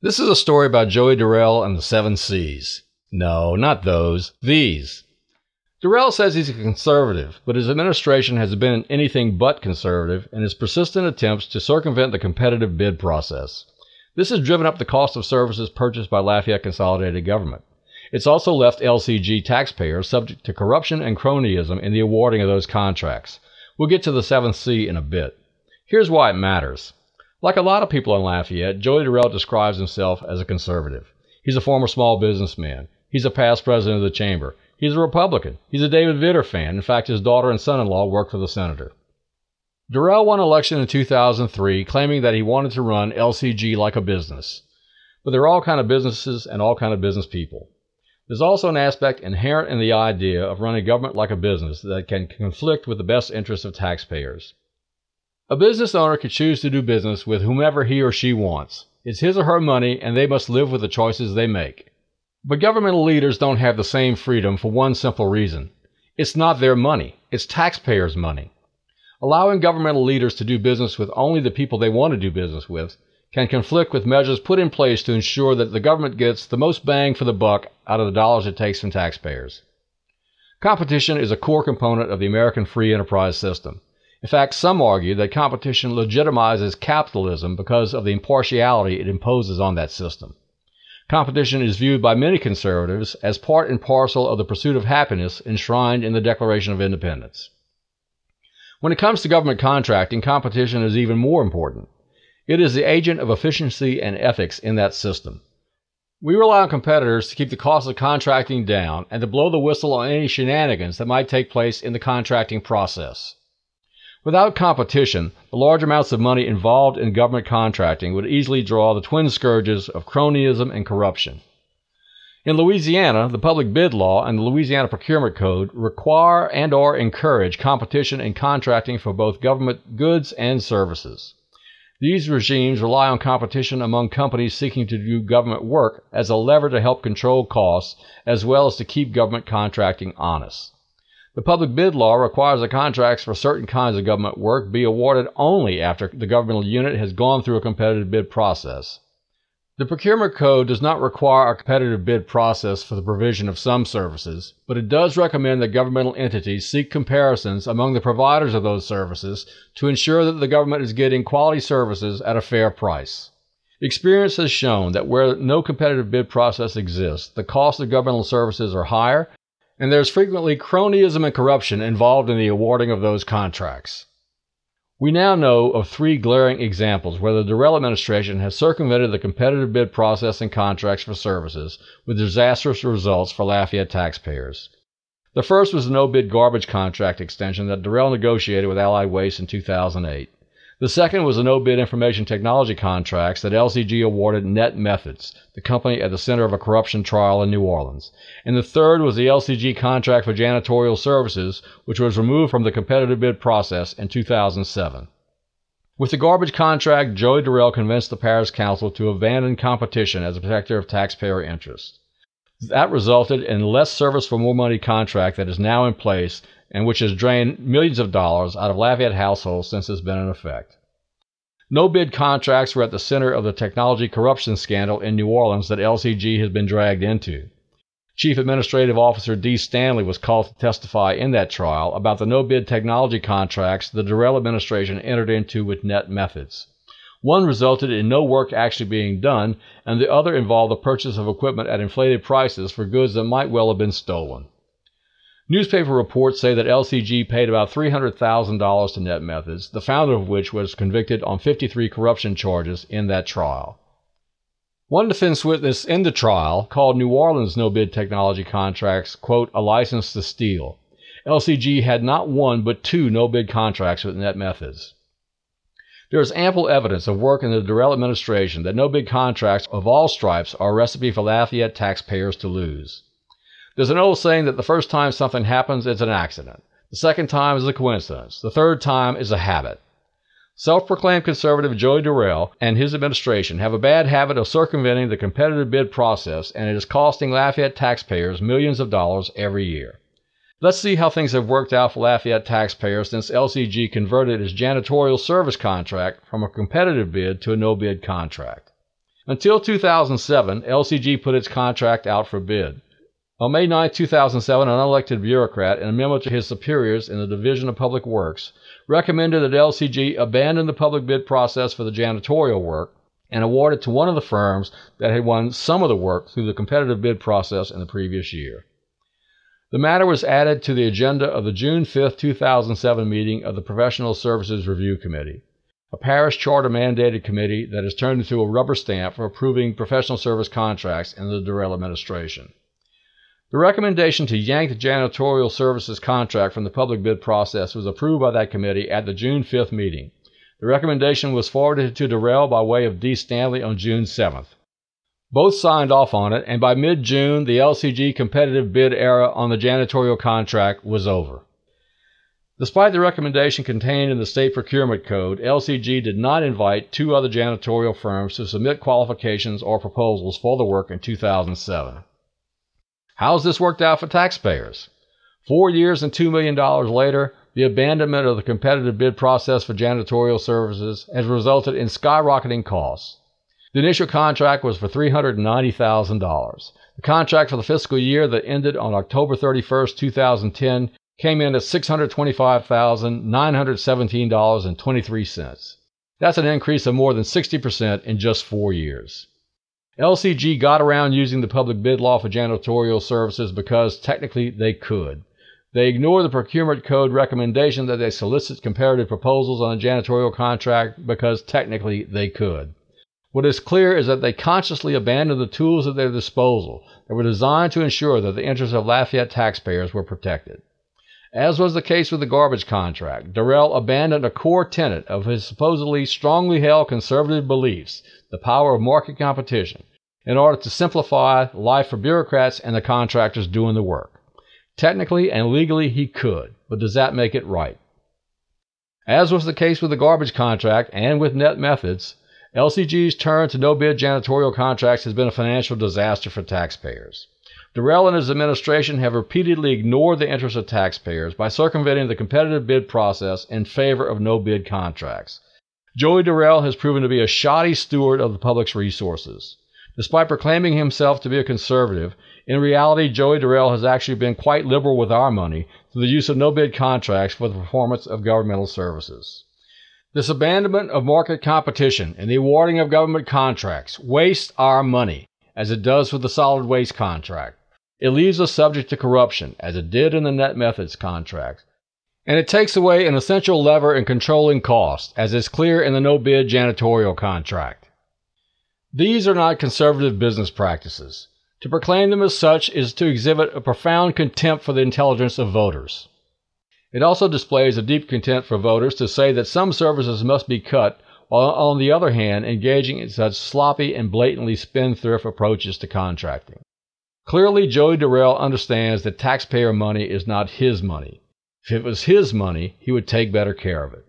This is a story about Joey Durel and the 7 C's. No, not those. These. Durel says he's a conservative, but his administration has been anything but conservative in his persistent attempts to circumvent the competitive bid process. This has driven up the cost of services purchased by Lafayette Consolidated Government. It's also left LCG taxpayers subject to corruption and cronyism in the awarding of those contracts. We'll get to the 7th C in a bit. Here's why it matters. Like a lot of people in Lafayette, Joey Durel describes himself as a conservative. He's a former small businessman. He's a past president of the chamber. He's a Republican. He's a David Vitter fan. In fact, his daughter and son-in-law work for the senator. Durel won election in 2003, claiming that he wanted to run LCG like a business. But there are all kinds of businesses and all kinds of business people. There's also an aspect inherent in the idea of running government like a business that can conflict with the best interests of taxpayers. A business owner can choose to do business with whomever he or she wants. It's his or her money, and they must live with the choices they make. But governmental leaders don't have the same freedom for one simple reason. It's not their money. It's taxpayers' money. Allowing governmental leaders to do business with only the people they want to do business with can conflict with measures put in place to ensure that the government gets the most bang for the buck out of the dollars it takes from taxpayers. Competition is a core component of the American free enterprise system. In fact, some argue that competition legitimizes capitalism because of the impartiality it imposes on that system. Competition is viewed by many conservatives as part and parcel of the pursuit of happiness enshrined in the Declaration of Independence. When it comes to government contracting, competition is even more important. It is the agent of efficiency and ethics in that system. We rely on competitors to keep the cost of contracting down and to blow the whistle on any shenanigans that might take place in the contracting process. Without competition, the large amounts of money involved in government contracting would easily draw the twin scourges of cronyism and corruption. In Louisiana, the Public Bid Law and the Louisiana Procurement Code require and/or encourage competition in contracting for both government goods and services. These regimes rely on competition among companies seeking to do government work as a lever to help control costs as well as to keep government contracting honest. The Public Bid Law requires that contracts for certain kinds of government work be awarded only after the governmental unit has gone through a competitive bid process. The Procurement Code does not require a competitive bid process for the provision of some services, but it does recommend that governmental entities seek comparisons among the providers of those services to ensure that the government is getting quality services at a fair price. Experience has shown that where no competitive bid process exists, the cost of governmental services are higher, and there's frequently cronyism and corruption involved in the awarding of those contracts. We now know of 3 glaring examples where the Durel administration has circumvented the competitive bid process in contracts for services with disastrous results for Lafayette taxpayers. The first was the no-bid garbage contract extension that Durel negotiated with Allied Waste in 2008. The second was the no-bid information technology contracts that LCG awarded Net Methods, the company at the center of a corruption trial in New Orleans. And the third was the LCG contract for janitorial services, which was removed from the competitive bid process in 2007. With the garbage contract, Joey Durel convinced the Parish Council to abandon competition as a protector of taxpayer interests. That resulted in less service for more money contract that is now in place and which has drained millions of dollars out of Lafayette households since it's been in effect. No-bid contracts were at the center of the technology corruption scandal in New Orleans that LCG has been dragged into. Chief Administrative Officer D. Stanley was called to testify in that trial about the no-bid technology contracts the Durel administration entered into with Net Methods. One resulted in no work actually being done, and the other involved the purchase of equipment at inflated prices for goods that might well have been stolen. Newspaper reports say that LCG paid about $300,000 to Net Methods, the founder of which was convicted on 53 corruption charges in that trial. One defense witness in the trial called New Orleans no-bid technology contracts, quote, a license to steal. LCG had not one but 2 no-bid contracts with Net Methods. There is ample evidence of work in the Durel administration that no-bid contracts of all stripes are a recipe for Lafayette taxpayers to lose. There's an old saying that the first time something happens, it's an accident. The second time is a coincidence. The third time is a habit. Self-proclaimed conservative Joey Durel and his administration have a bad habit of circumventing the competitive bid process, and it is costing Lafayette taxpayers millions of dollars every year. Let's see how things have worked out for Lafayette taxpayers since LCG converted its janitorial service contract from a competitive bid to a no-bid contract. Until 2007, LCG put its contract out for bid. On May 9, 2007, an unelected bureaucrat, in a memo to his superiors in the Division of Public Works, recommended that LCG abandon the public bid process for the janitorial work and award it to one of the firms that had won some of the work through the competitive bid process in the previous year. The matter was added to the agenda of the June 5, 2007 meeting of the Professional Services Review Committee, a parish charter-mandated committee that has turned into a rubber stamp for approving professional service contracts in the Durel administration. The recommendation to yank the janitorial services contract from the public bid process was approved by that committee at the June 5th meeting. The recommendation was forwarded to Durel by way of D. Stanley on June 7th. Both signed off on it, and by mid-June, the LCG competitive bid era on the janitorial contract was over. Despite the recommendation contained in the State Procurement Code, LCG did not invite two other janitorial firms to submit qualifications or proposals for the work in 2007. How's this worked out for taxpayers? 4 years and $2 million later, the abandonment of the competitive bid process for janitorial services has resulted in skyrocketing costs. The initial contract was for $390,000. The contract for the fiscal year that ended on October 31, 2010 came in at $625,917.23. That's an increase of more than 60% in just 4 years. LCG got around using the public bid law for janitorial services because technically they could. They ignored the procurement code recommendation that they solicit comparative proposals on a janitorial contract because technically they could. What is clear is that they consciously abandoned the tools at their disposal that were designed to ensure that the interests of Lafayette taxpayers were protected. As was the case with the garbage contract, Durel abandoned a core tenet of his supposedly strongly held conservative beliefs, the power of market competition, in order to simplify life for bureaucrats and the contractors doing the work. Technically and legally he could, but does that make it right? As was the case with the garbage contract and with net methods, LCG's turn to no-bid janitorial contracts has been a financial disaster for taxpayers. Durel and his administration have repeatedly ignored the interests of taxpayers by circumventing the competitive bid process in favor of no-bid contracts. Joey Durel has proven to be a shoddy steward of the public's resources. Despite proclaiming himself to be a conservative, in reality Joey Durel has actually been quite liberal with our money through the use of no-bid contracts for the performance of governmental services. This abandonment of market competition and the awarding of government contracts wastes our money, as it does with the solid waste contract. It leaves us subject to corruption, as it did in the net methods contract. And it takes away an essential lever in controlling costs, as is clear in the no-bid janitorial contract. These are not conservative business practices. To proclaim them as such is to exhibit a profound contempt for the intelligence of voters. It also displays a deep contempt for voters to say that some services must be cut, while on the other hand engaging in such sloppy and blatantly spendthrift approaches to contracting. Clearly, Joey Durel understands that taxpayer money is not his money. If it was his money, he would take better care of it.